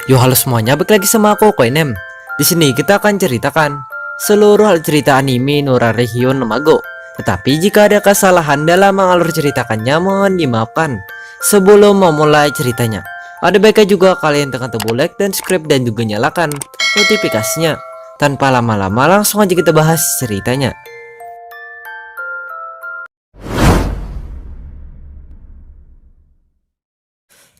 Yo halo semuanya, balik lagi sama aku Koinem. Di sini kita akan ceritakan seluruh hal cerita anime Norarehyon no Mago. Tetapi jika ada kesalahan dalam mengalur ceritakannya mohon dimaafkan. Sebelum memulai ceritanya, ada baiknya juga kalian tekan tombol like dan subscribe dan juga nyalakan notifikasinya. Tanpa lama-lama langsung aja kita bahas ceritanya.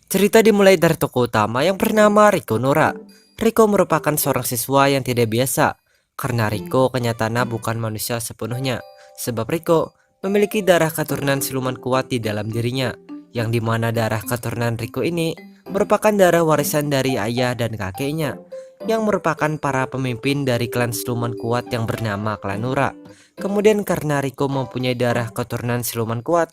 Cerita dimulai dari tokoh utama yang bernama Riko Nora. Riko merupakan seorang siswa yang tidak biasa, karena Riko kenyataannya bukan manusia sepenuhnya. Sebab Riko memiliki darah keturunan siluman kuat di dalam dirinya, yang dimana darah keturunan Riko ini merupakan darah warisan dari ayah dan kakeknya, yang merupakan para pemimpin dari klan siluman kuat yang bernama klan Nora. Kemudian karena Riko mempunyai darah keturunan siluman kuat,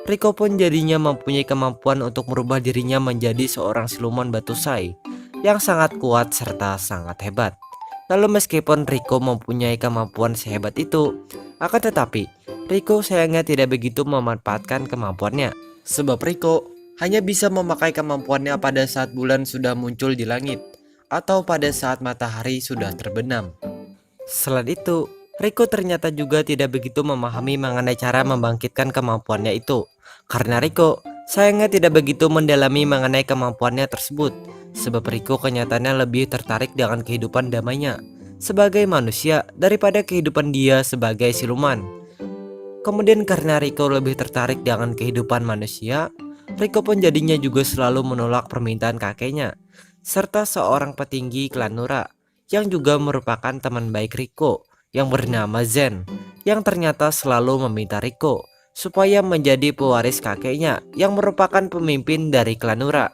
Riko pun jadinya mempunyai kemampuan untuk merubah dirinya menjadi seorang siluman batu sai yang sangat kuat serta sangat hebat. Lalu meskipun Riko mempunyai kemampuan sehebat itu, akan tetapi Riko sayangnya tidak begitu memanfaatkan kemampuannya. Sebab Riko hanya bisa memakai kemampuannya pada saat bulan sudah muncul di langit atau pada saat matahari sudah terbenam. Selain itu, Riko ternyata juga tidak begitu memahami mengenai cara membangkitkan kemampuannya itu, karena Riko sayangnya tidak begitu mendalami mengenai kemampuannya tersebut. Sebab Riko kenyataannya lebih tertarik dengan kehidupan damainya sebagai manusia daripada kehidupan dia sebagai siluman. Kemudian karena Riko lebih tertarik dengan kehidupan manusia, Riko pun jadinya juga selalu menolak permintaan kakeknya serta seorang petinggi klan Nora yang juga merupakan teman baik Riko yang bernama Zen, yang ternyata selalu meminta Riko supaya menjadi pewaris kakeknya yang merupakan pemimpin dari klan Nora.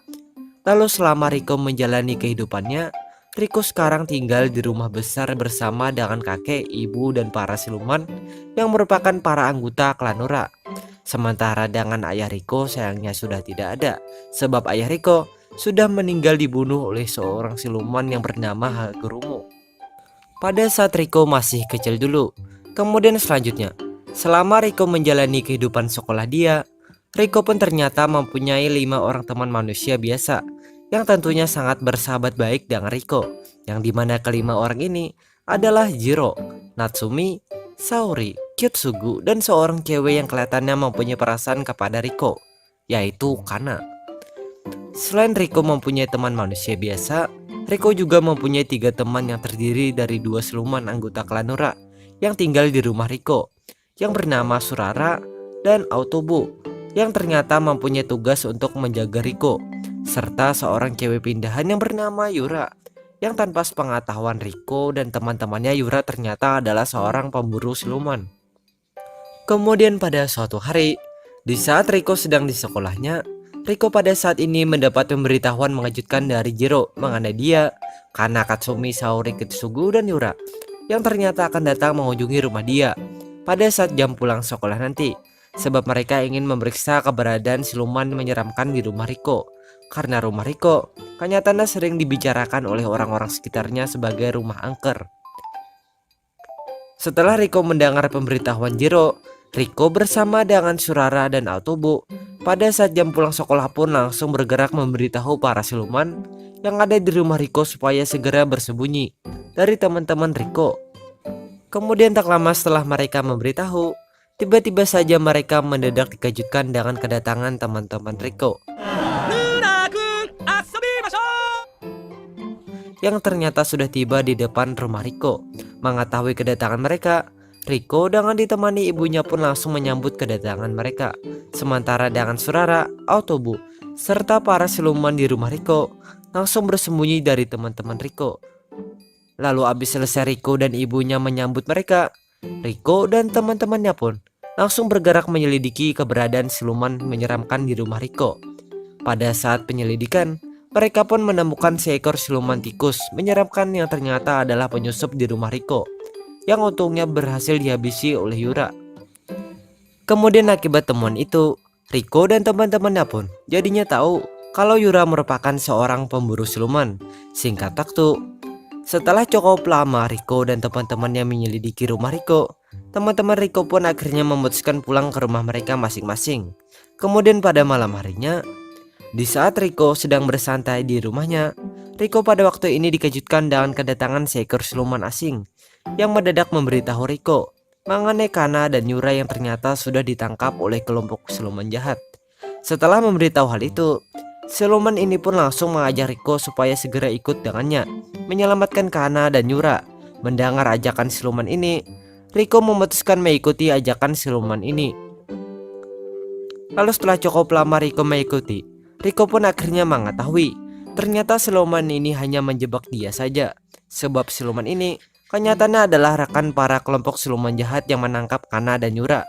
Lalu selama Riko menjalani kehidupannya, Riko sekarang tinggal di rumah besar bersama dengan kakek, ibu, dan para siluman yang merupakan para anggota klan Nora. Sementara dengan ayah Riko sayangnya sudah tidak ada, sebab ayah Riko sudah meninggal dibunuh oleh seorang siluman yang bernama Hagurumo pada saat Riko masih kecil dulu. Kemudian selanjutnya, selama Riko menjalani kehidupan sekolah dia, Riko pun ternyata mempunyai 5 orang teman manusia biasa yang tentunya sangat bersahabat baik dengan Riko, yang dimana kelima orang ini adalah Jiro, Natsumi, Saori, Kyutsugu, dan seorang cewek yang kelihatannya mempunyai perasaan kepada Riko, yaitu Kana. Selain Riko mempunyai teman manusia biasa, Riko juga mempunyai 3 teman yang terdiri dari 2 siluman anggota klan Nora yang tinggal di rumah Riko, yang bernama Surara dan Autobu, yang ternyata mempunyai tugas untuk menjaga Riko, serta seorang cewek pindahan yang bernama Yura, yang tanpa sepengetahuan Riko dan teman-temannya, Yura ternyata adalah seorang pemburu siluman. Kemudian pada suatu hari, di saat Riko sedang di sekolahnya, Riko pada saat ini mendapat pemberitahuan mengejutkan dari Jiro mengenai dia, Kana, Katsumi, Saori, Kitsugu, dan Yura yang ternyata akan datang mengunjungi rumah dia pada saat jam pulang sekolah nanti, sebab mereka ingin memeriksa keberadaan siluman menyeramkan di rumah Riko, karena rumah Riko kenyataannya sering dibicarakan oleh orang-orang sekitarnya sebagai rumah angker. Setelah Riko mendengar pemberitahuan Jiro, Riko bersama dengan Surara dan Autobu pada saat jam pulang sekolah pun langsung bergerak memberitahu para siluman yang ada di rumah Riko supaya segera bersembunyi dari teman-teman Riko. Kemudian tak lama setelah mereka memberitahu, tiba-tiba saja mereka mendadak dikejutkan dengan kedatangan teman-teman Riko yang ternyata sudah tiba di depan rumah Riko. Mengetahui kedatangan mereka, Riko dengan ditemani ibunya pun langsung menyambut kedatangan mereka. Sementara dengan Surara, Autobu, serta para siluman di rumah Riko langsung bersembunyi dari teman-teman Riko. Lalu habis selesai Riko dan ibunya menyambut mereka, Riko dan teman-temannya pun langsung bergerak menyelidiki keberadaan siluman menyeramkan di rumah Riko. Pada saat penyelidikan, mereka pun menemukan seekor siluman tikus menyeramkan yang ternyata adalah penyusup di rumah Riko, yang untungnya berhasil dihabisi oleh Yura. Kemudian akibat temuan itu, Riko dan teman-temannya pun jadinya tahu kalau Yura merupakan seorang pemburu siluman. Singkat waktu, setelah cukup lama Riko dan teman-temannya menyelidiki rumah Riko, teman-teman Riko pun akhirnya memutuskan pulang ke rumah mereka masing-masing. Kemudian pada malam harinya, di saat Riko sedang bersantai di rumahnya, Riko pada waktu ini dikejutkan dengan kedatangan seekor siluman asing yang mendadak memberitahu Riko mengenai Kana dan Yura yang ternyata sudah ditangkap oleh kelompok siluman jahat. Setelah memberitahu hal itu, siluman ini pun langsung mengajak Riko supaya segera ikut dengannya menyelamatkan Kana dan Yura. Mendengar ajakan siluman ini, Riko memutuskan mengikuti ajakan siluman ini. Lalu setelah cukup lama Riko mengikuti, Riko pun akhirnya mengetahui ternyata siluman ini hanya menjebak dia saja. Sebab siluman ini kenyataannya adalah rekan para kelompok siluman jahat yang menangkap Kana dan Yura.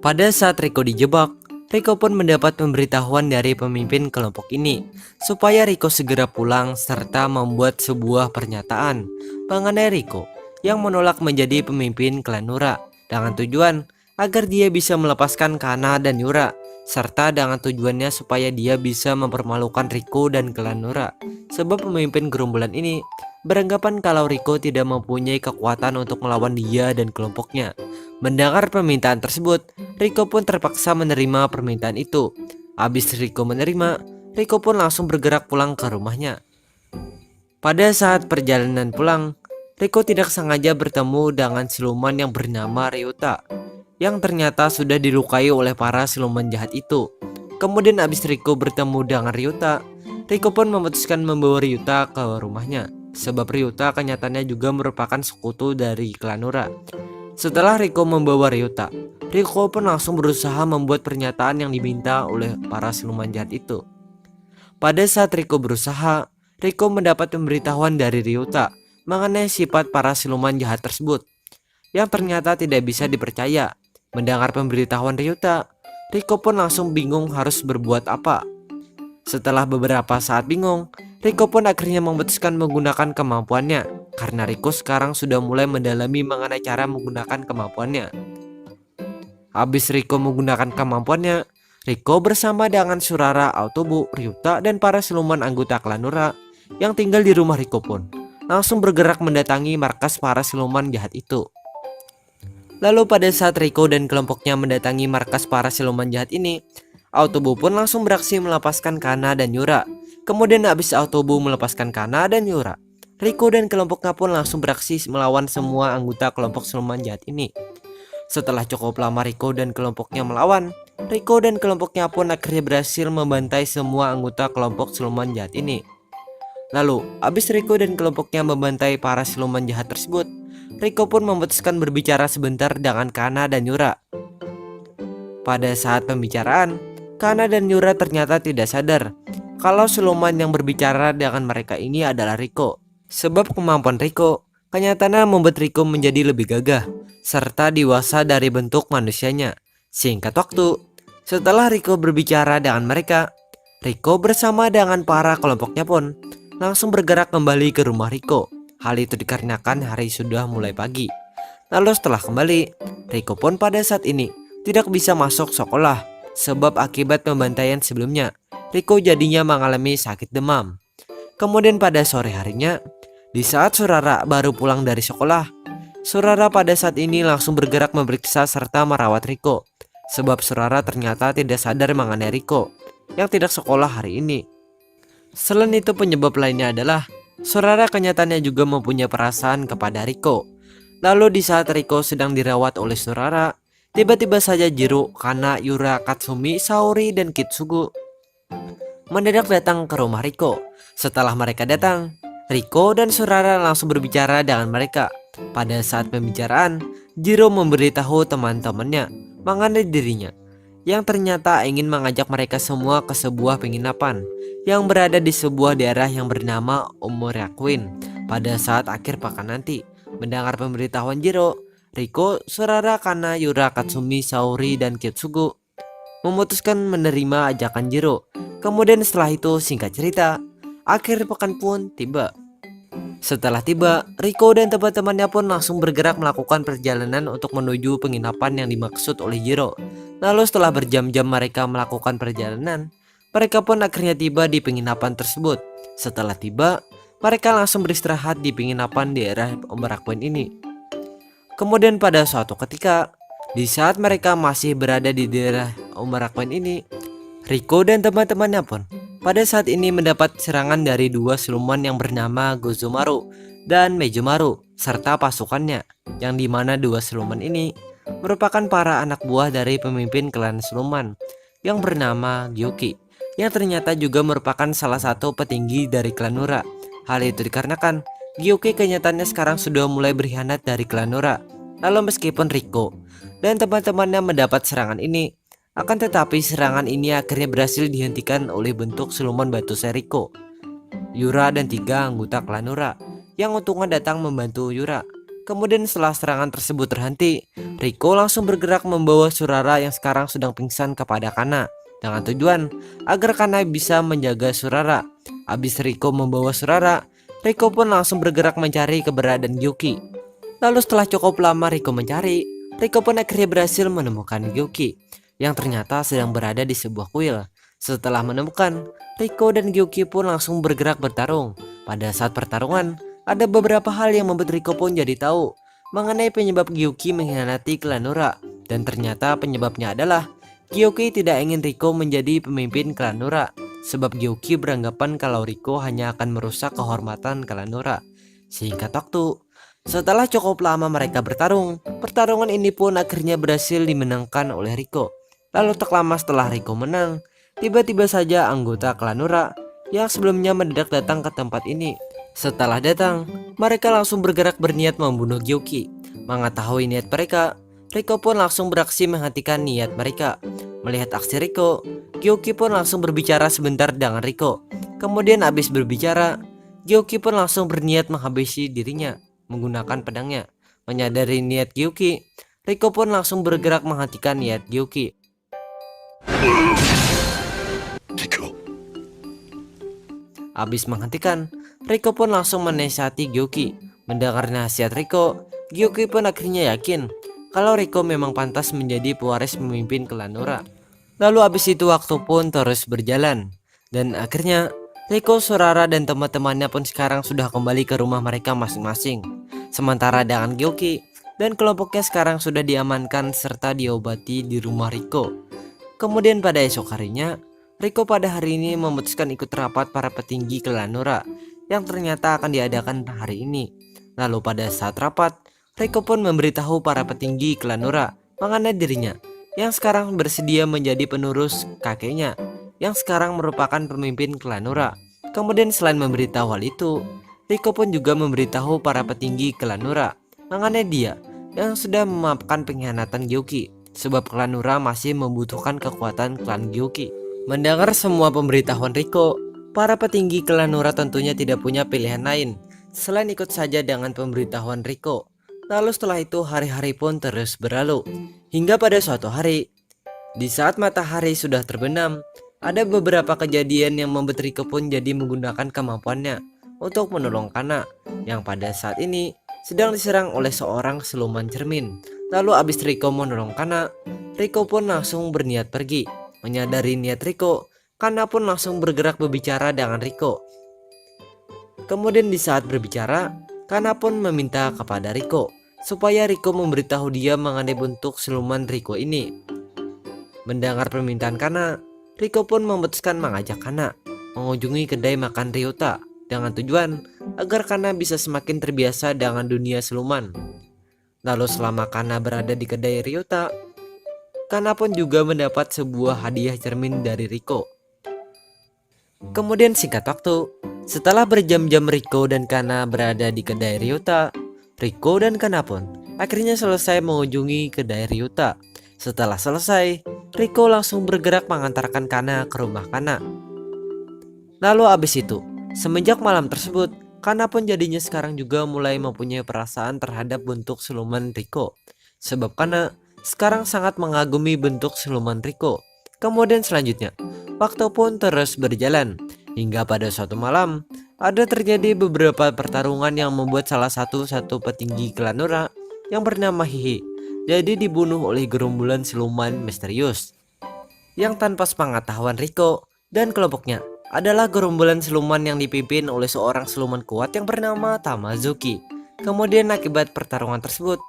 Pada saat Riko dijebak, Riko pun mendapat pemberitahuan dari pemimpin kelompok ini supaya Riko segera pulang serta membuat sebuah pernyataan mengenai Riko yang menolak menjadi pemimpin klan Nura dengan tujuan agar dia bisa melepaskan Kana dan Yura, serta dengan tujuannya supaya dia bisa mempermalukan Riko dan klan Nura. Sebab pemimpin gerombolan ini beranggapan kalau Riko tidak mempunyai kekuatan untuk melawan dia dan kelompoknya. Mendengar permintaan tersebut, Riko pun terpaksa menerima permintaan itu. Habis Riko menerima, Riko pun langsung bergerak pulang ke rumahnya. Pada saat perjalanan pulang, Riko tidak sengaja bertemu dengan siluman yang bernama Ryuta yang ternyata sudah dilukai oleh para siluman jahat itu. Kemudian abis Riko bertemu dengan Ryuta, Riko pun memutuskan membawa Ryuta ke rumahnya. Sebab Ryuta kenyataannya juga merupakan sekutu dari klan Nura. Setelah Riko membawa Ryuta, Riko pun langsung berusaha membuat pernyataan yang diminta oleh para siluman jahat itu. Pada saat Riko berusaha, Riko mendapat pemberitahuan dari Ryuta mengenai sifat para siluman jahat tersebut yang ternyata tidak bisa dipercaya. Mendengar pemberitahuan Ryuta, Riko pun langsung bingung harus berbuat apa. Setelah beberapa saat bingung, Riko pun akhirnya memutuskan menggunakan kemampuannya karena Riko sekarang sudah mulai mendalami mengenai cara menggunakan kemampuannya. Habis Riko menggunakan kemampuannya, Riko bersama dengan Surara, Autobu, Ryuta, dan para siluman anggota klan Nura yang tinggal di rumah Riko pun langsung bergerak mendatangi markas para siluman jahat itu. Lalu pada saat Riko dan kelompoknya mendatangi markas para siluman jahat ini, Autobu pun langsung beraksi melepaskan Kana dan Yura. Kemudian habis Autobu melepaskan Kana dan Yura, Riko dan kelompoknya pun langsung beraksi melawan semua anggota kelompok siluman jahat ini. Setelah cukup lama Riko dan kelompoknya melawan, Riko dan kelompoknya pun akhirnya berhasil membantai semua anggota kelompok siluman jahat ini. Lalu, habis Riko dan kelompoknya membantai para siluman jahat tersebut, Riko pun memutuskan berbicara sebentar dengan Kana dan Yura. Pada saat pembicaraan, Kana dan Yura ternyata tidak sadar kalau siluman yang berbicara dengan mereka ini adalah Riko. Sebab kemampuan Riko kenyataannya membuat Riko menjadi lebih gagah serta dewasa dari bentuk manusianya. Singkat waktu, setelah Riko berbicara dengan mereka, Riko bersama dengan para kelompoknya pun langsung bergerak kembali ke rumah Riko. Hal itu dikarenakan hari sudah mulai pagi. Lalu setelah kembali, Riko pun pada saat ini tidak bisa masuk sekolah sebab akibat pembantaian sebelumnya, Riko jadinya mengalami sakit demam. Kemudian pada sore harinya, di saat Surara baru pulang dari sekolah, Surara pada saat ini langsung bergerak memeriksa serta merawat Riko. Sebab Surara ternyata tidak sadar mengenai Riko yang tidak sekolah hari ini. Selain itu penyebab lainnya adalah Surara kenyataannya juga mempunyai perasaan kepada Riko. Lalu di saat Riko sedang dirawat oleh Surara, tiba-tiba saja Jiro, Kana, Yura, Katsumi, Saori, dan Kitsugu mendadak datang ke rumah Riko. Setelah mereka datang, Riko dan Surara langsung berbicara dengan mereka. Pada saat pembicaraan, Jiro memberitahu teman-temannya mengenai dirinya yang ternyata ingin mengajak mereka semua ke sebuah penginapan yang berada di sebuah daerah yang bernama Omuraquin pada saat akhir pekan nanti. Mendengar pemberitahuan Jiro, Riko, Surara, Kana, Yura, Katsumi, Saori, dan Kitsugu memutuskan menerima ajakan Jiro. Kemudian setelah itu singkat cerita, akhir pekan pun tiba. Setelah tiba, Riko dan teman-temannya pun langsung bergerak melakukan perjalanan untuk menuju penginapan yang dimaksud oleh Jiro. Lalu setelah berjam-jam mereka melakukan perjalanan, mereka pun akhirnya tiba di penginapan tersebut. Setelah tiba, mereka langsung beristirahat di penginapan daerah Omuraquin ini. Kemudian pada suatu ketika, di saat mereka masih berada di daerah Omuraquin ini, Riko dan teman-temannya pun pada saat ini mendapat serangan dari dua siluman yang bernama Gozomaru dan Mejomaru serta pasukannya, yang dimana dua siluman ini merupakan para anak buah dari pemimpin klan siluman yang bernama Gyoki, yang ternyata juga merupakan salah satu petinggi dari klan Nura. Hal itu dikarenakan Gyoki kenyataannya sekarang sudah mulai berkhianat dari klan Nura. Lalu meskipun Riko dan teman-temannya mendapat serangan ini, akan tetapi serangan ini akhirnya berhasil dihentikan oleh bentuk siluman batu Seriko, Yura dan 3 anggota klan Nura yang untungnya datang membantu Yura. Kemudian setelah serangan tersebut terhenti, Riko langsung bergerak membawa Surara yang sekarang sedang pingsan kepada Kana, dengan tujuan agar Kana bisa menjaga Surara. Habis Riko membawa Surara, Riko pun langsung bergerak mencari keberadaan Gyoki. Lalu setelah cukup lama Riko mencari, Riko pun akhirnya berhasil menemukan Gyoki yang ternyata sedang berada di sebuah kuil. Setelah menemukan, Riko dan Gyoki pun langsung bergerak bertarung. Pada saat pertarungan, ada beberapa hal yang membuat Riko pun jadi tahu mengenai penyebab Gyoki mengkhianati klan Nura. Dan ternyata penyebabnya adalah Gyoki tidak ingin Riko menjadi pemimpin klan Nura, sebab Gyoki beranggapan kalau Riko hanya akan merusak kehormatan klan Nura. Singkat waktu, setelah cukup lama mereka bertarung, pertarungan ini pun akhirnya berhasil dimenangkan oleh Riko. Lalu tak lama setelah Riko menang, tiba-tiba saja anggota klan Nura yang sebelumnya mendadak datang ke tempat ini. Setelah datang, mereka langsung bergerak berniat membunuh Gyoki. Mengetahui niat mereka, Riko pun langsung beraksi menghentikan niat mereka. Melihat aksi Riko, Gyoki pun langsung berbicara sebentar dengan Riko. Kemudian habis berbicara, Gyoki pun langsung berniat menghabisi dirinya menggunakan pedangnya. Menyadari niat Gyoki, Riko pun langsung bergerak menghentikan niat Gyoki. Habis menghentikan, Riko pun langsung menasihati Gyoki. Mendengar nasihat Riko, Gyoki pun akhirnya yakin kalau Riko memang pantas menjadi pewaris pemimpin klan Nura. Lalu habis itu waktu pun terus berjalan, dan akhirnya Riko, Surara dan teman-temannya pun sekarang sudah kembali ke rumah mereka masing-masing. Sementara dengan Gyoki dan kelompoknya sekarang sudah diamankan serta diobati di rumah Riko. Kemudian pada esok harinya, Riko pada hari ini memutuskan ikut rapat para petinggi klan Nura yang ternyata akan diadakan hari ini. Lalu pada saat rapat, Riko pun memberitahu para petinggi klan Nura mengenai dirinya yang sekarang bersedia menjadi penerus kakeknya yang sekarang merupakan pemimpin klan Nura. Kemudian selain memberitahu hal itu, Riko pun juga memberitahu para petinggi klan Nura mengenai dia yang sudah memaafkan pengkhianatan Gyoki, sebab klan Nura masih membutuhkan kekuatan klan Gyoki. Mendengar semua pemberitahuan Riko, para petinggi klan Nura tentunya tidak punya pilihan lain selain ikut saja dengan pemberitahuan Riko. Lalu setelah itu hari-hari pun terus berlalu, hingga pada suatu hari, di saat matahari sudah terbenam, ada beberapa kejadian yang membuat Riko pun jadi menggunakan kemampuannya untuk menolong Kana yang pada saat ini sedang diserang oleh seorang siluman cermin. Lalu abis Riko menolong Kana, Riko pun langsung berniat pergi. Menyadari niat Riko, Kana pun langsung bergerak berbicara dengan Riko. Kemudian di saat berbicara, Kana pun meminta kepada Riko supaya Riko memberitahu dia mengenai bentuk siluman Riko ini. Mendengar permintaan Kana, Riko pun memutuskan mengajak Kana mengunjungi kedai makan Ryota dengan tujuan agar Kana bisa semakin terbiasa dengan dunia siluman. Lalu selama Kana berada di kedai Ryota, Kana pun juga mendapat sebuah hadiah cermin dari Riko. Kemudian singkat waktu, setelah berjam-jam Riko dan Kana berada di kedai Ryota, Riko dan Kana pun akhirnya selesai mengunjungi kedai Ryota. Setelah selesai, Riko langsung bergerak mengantarkan Kana ke rumah Kana. Lalu abis itu, semenjak malam tersebut, Kana pun jadinya sekarang juga mulai mempunyai perasaan terhadap bentuk siluman Riko, sebab Kana sekarang sangat mengagumi bentuk siluman Riko. Kemudian selanjutnya, waktu pun terus berjalan hingga pada suatu malam ada terjadi beberapa pertarungan yang membuat salah satu petinggi klan Nura yang bernama Hihi jadi dibunuh oleh gerombolan siluman misterius yang tanpa sepengetahuan Riko dan kelompoknya adalah gerombolan siluman yang dipimpin oleh seorang siluman kuat yang bernama Tamazuki. Kemudian akibat pertarungan tersebut,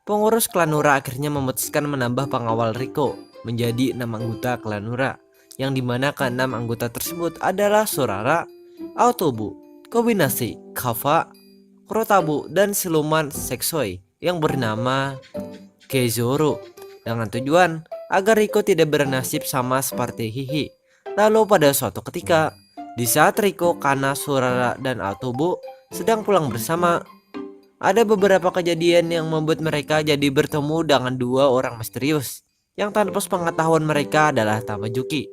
pengurus klan Nura akhirnya memutuskan menambah pengawal Riko menjadi 6 anggota klan Nura, yang dimana keenam anggota tersebut adalah Surara, Aotobu, kombinasi Kava, Kurotabu, dan siluman Seksoi yang bernama Kezoro, dengan tujuan agar Riko tidak bernasib sama seperti Hihi. Lalu pada suatu ketika, di saat Riko, Kana, Surara, dan Aotobu sedang pulang bersama, ada beberapa kejadian yang membuat mereka jadi bertemu dengan dua orang misterius yang tanpa pengetahuan mereka adalah Tamajuki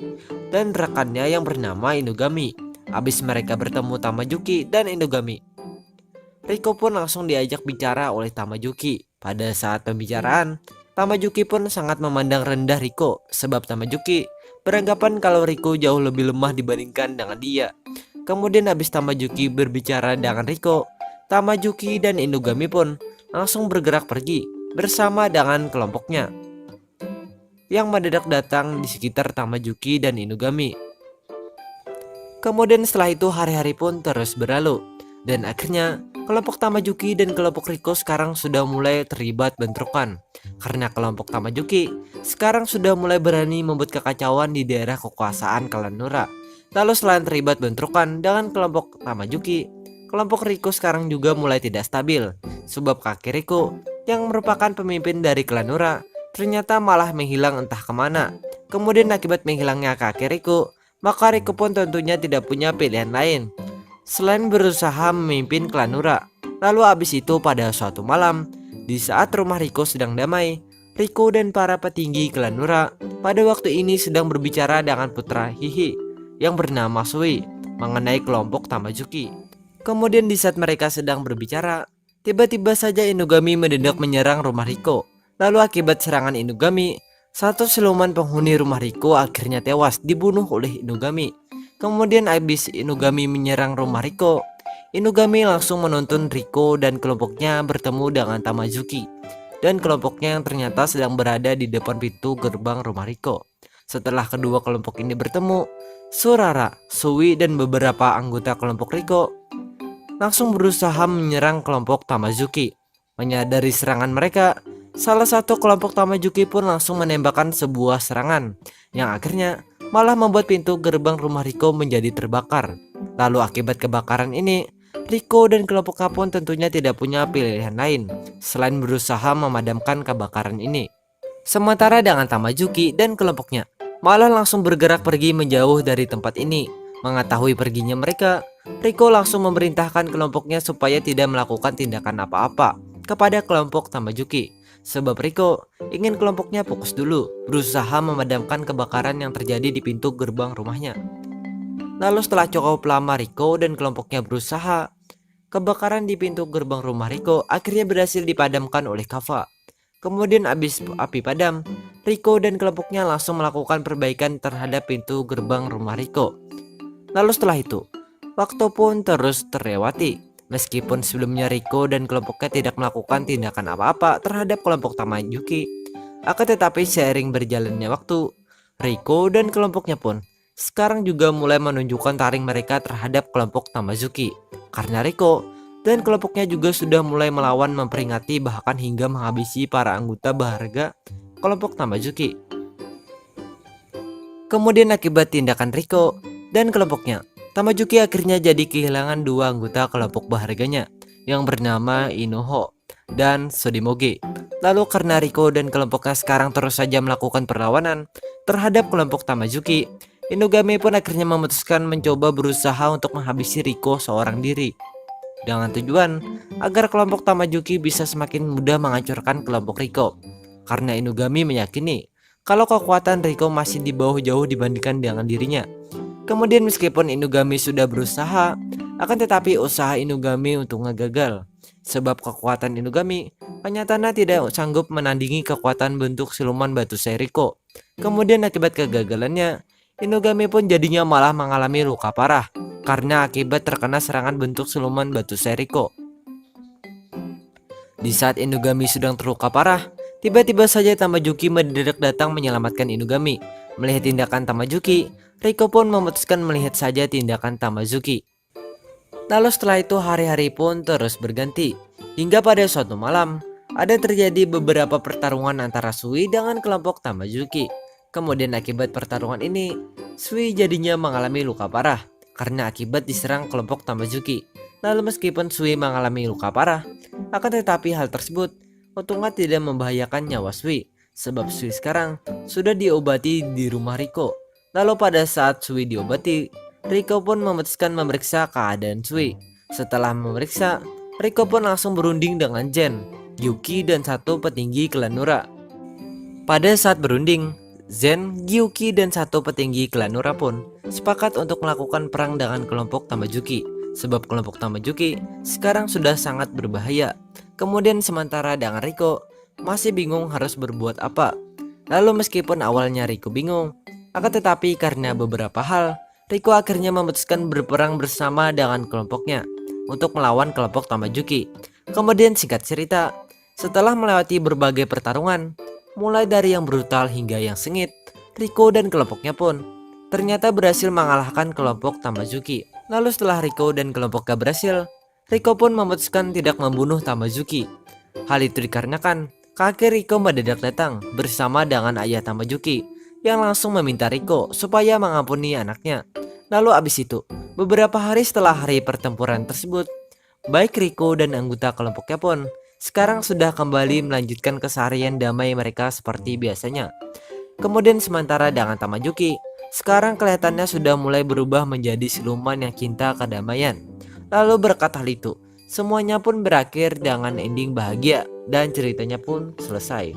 dan rekannya yang bernama Inugami. Habis mereka bertemu Tamajuki dan Inugami, Riko pun langsung diajak bicara oleh Tamajuki. Pada saat pembicaraan, Tamajuki pun sangat memandang rendah Riko sebab Tamajuki beranggapan kalau Riko jauh lebih lemah dibandingkan dengan dia. Kemudian habis Tamajuki berbicara dengan Riko, Tamajuki dan Inugami pun langsung bergerak pergi bersama dengan kelompoknya yang mendadak datang di sekitar Tamajuki dan Inugami. Kemudian setelah itu hari-hari pun terus berlalu dan akhirnya kelompok Tamajuki dan kelompok Riko sekarang sudah mulai terlibat bentrokan karena kelompok Tamajuki sekarang sudah mulai berani membuat kekacauan di daerah kekuasaan klan Nura. Lalu selain terlibat bentrokan dengan kelompok Tamajuki, kelompok Riko sekarang juga mulai tidak stabil sebab kakek Riko yang merupakan pemimpin dari klan Nura ternyata malah menghilang entah kemana. Kemudian akibat menghilangnya kakek Riko, maka Riko pun tentunya tidak punya pilihan lain selain berusaha memimpin klan Nura. Lalu abis itu pada suatu malam, di saat rumah Riko sedang damai, Riko dan para petinggi klan Nura pada waktu ini sedang berbicara dengan putra Hihi yang bernama Sui mengenai kelompok Tamajuki. Kemudian di saat mereka sedang berbicara, tiba-tiba saja Inugami mendadak menyerang rumah Riko. Lalu akibat serangan Inugami, satu siluman penghuni rumah Riko akhirnya tewas dibunuh oleh Inugami. Kemudian habis Inugami menyerang rumah Riko, Inugami langsung menuntun Riko dan kelompoknya bertemu dengan Tamajuki dan kelompoknya yang ternyata sedang berada di depan pintu gerbang rumah Riko. Setelah kedua kelompok ini bertemu, Surara, Sui, dan beberapa anggota kelompok Riko langsung berusaha menyerang kelompok Tamajuki. Menyadari serangan mereka, salah satu kelompok Tamajuki pun langsung menembakkan sebuah serangan yang akhirnya malah membuat pintu gerbang rumah Riko menjadi terbakar. Lalu akibat kebakaran ini, Riko dan kelompoknya pun tentunya tidak punya pilihan lain selain berusaha memadamkan kebakaran ini. Sementara dengan Tamajuki dan kelompoknya malah langsung bergerak pergi menjauh dari tempat ini. Mengetahui perginya mereka, Riko langsung memerintahkan kelompoknya supaya tidak melakukan tindakan apa-apa kepada kelompok Tamajuki. Sebab Riko ingin kelompoknya fokus dulu berusaha memadamkan kebakaran yang terjadi di pintu gerbang rumahnya. Lalu setelah cukup lama Riko dan kelompoknya berusaha, kebakaran di pintu gerbang rumah Riko akhirnya berhasil dipadamkan oleh Kava. Kemudian habis api padam, Riko dan kelompoknya langsung melakukan perbaikan terhadap pintu gerbang rumah Riko. Lalu setelah itu, waktu pun terus terlewati. Meskipun sebelumnya Riko dan kelompoknya tidak melakukan tindakan apa-apa terhadap kelompok Tamajuki, akan tetapi seiring berjalannya waktu, Riko dan kelompoknya pun sekarang juga mulai menunjukkan taring mereka terhadap kelompok Tamajuki. Karena Riko dan kelompoknya juga sudah mulai melawan, memperingati, bahkan hingga menghabisi para anggota berharga kelompok Tamajuki. Kemudian akibat tindakan Riko dan kelompoknya, Tamajuki akhirnya jadi kehilangan dua anggota kelompok berharganya yang bernama Inoho dan Sodimoge. Lalu karena Riko dan kelompoknya sekarang terus saja melakukan perlawanan terhadap kelompok Tamajuki, Inugami pun akhirnya memutuskan mencoba berusaha untuk menghabisi Riko seorang diri dengan tujuan agar kelompok Tamajuki bisa semakin mudah menghancurkan kelompok Riko. Karena Inugami meyakini kalau kekuatan Riko masih di bawah jauh dibandingkan dengan dirinya. Kemudian meskipun Inugami sudah berusaha, akan tetapi usaha Inugami untuk gagal. Sebab kekuatan Inugami ternyata tidak sanggup menandingi kekuatan bentuk siluman batu Riko. Kemudian akibat kegagalannya, Inugami pun jadinya malah mengalami luka parah karena akibat terkena serangan bentuk siluman batu Riko. Di saat Inugami sedang terluka parah, tiba-tiba saja Tamajuki mendadak datang menyelamatkan Inugami. Melihat tindakan Tamajuki, Riko pun memutuskan melihat saja tindakan Tamajuki. Lalu setelah itu hari-hari pun terus berganti. Hingga pada suatu malam, ada terjadi beberapa pertarungan antara Sui dengan kelompok Tamajuki. Kemudian akibat pertarungan ini, Sui jadinya mengalami luka parah karena akibat diserang kelompok Tamazuki. Lalu meskipun Sui mengalami luka parah, akan tetapi hal tersebut untungnya tidak membahayakan nyawa Sui, sebab Sui sekarang sudah diobati di rumah Riko. Lalu pada saat Sui diobati, Riko pun memutuskan memeriksa keadaan Sui. Setelah memeriksa, Riko pun langsung berunding dengan Zen, Gyuki, dan satu petinggi klan Nura. Pada saat berunding, Zen, Gyuki, dan satu petinggi klan Nura pun sepakat untuk melakukan perang dengan kelompok Tamajuki, sebab kelompok Tamajuki sekarang sudah sangat berbahaya. Kemudian sementara dengan Riko masih bingung harus berbuat apa. Lalu meskipun awalnya Riko bingung, akan tetapi karena beberapa hal, Riko akhirnya memutuskan berperang bersama dengan kelompoknya untuk melawan kelompok Tamajuki. Kemudian singkat cerita, setelah melewati berbagai pertarungan, mulai dari yang brutal hingga yang sengit, Riko dan kelompoknya pun ternyata berhasil mengalahkan kelompok Tamazuki. Lalu setelah Riko dan kelompoknya berhasil, Riko pun memutuskan tidak membunuh Tamazuki. Hal itu dikarenakan kakek Riko mendadak datang bersama dengan ayah Tamazuki yang langsung meminta Riko supaya mengampuni anaknya. Lalu abis itu, beberapa hari setelah hari pertempuran tersebut, baik Riko dan anggota kelompoknya pun sekarang sudah kembali melanjutkan keseharian damai mereka seperti biasanya. Kemudian sementara dengan Tamajuki, sekarang kelihatannya sudah mulai berubah menjadi siluman yang cinta kedamaian. Lalu berkat hal itu, semuanya pun berakhir dengan ending bahagia dan ceritanya pun selesai.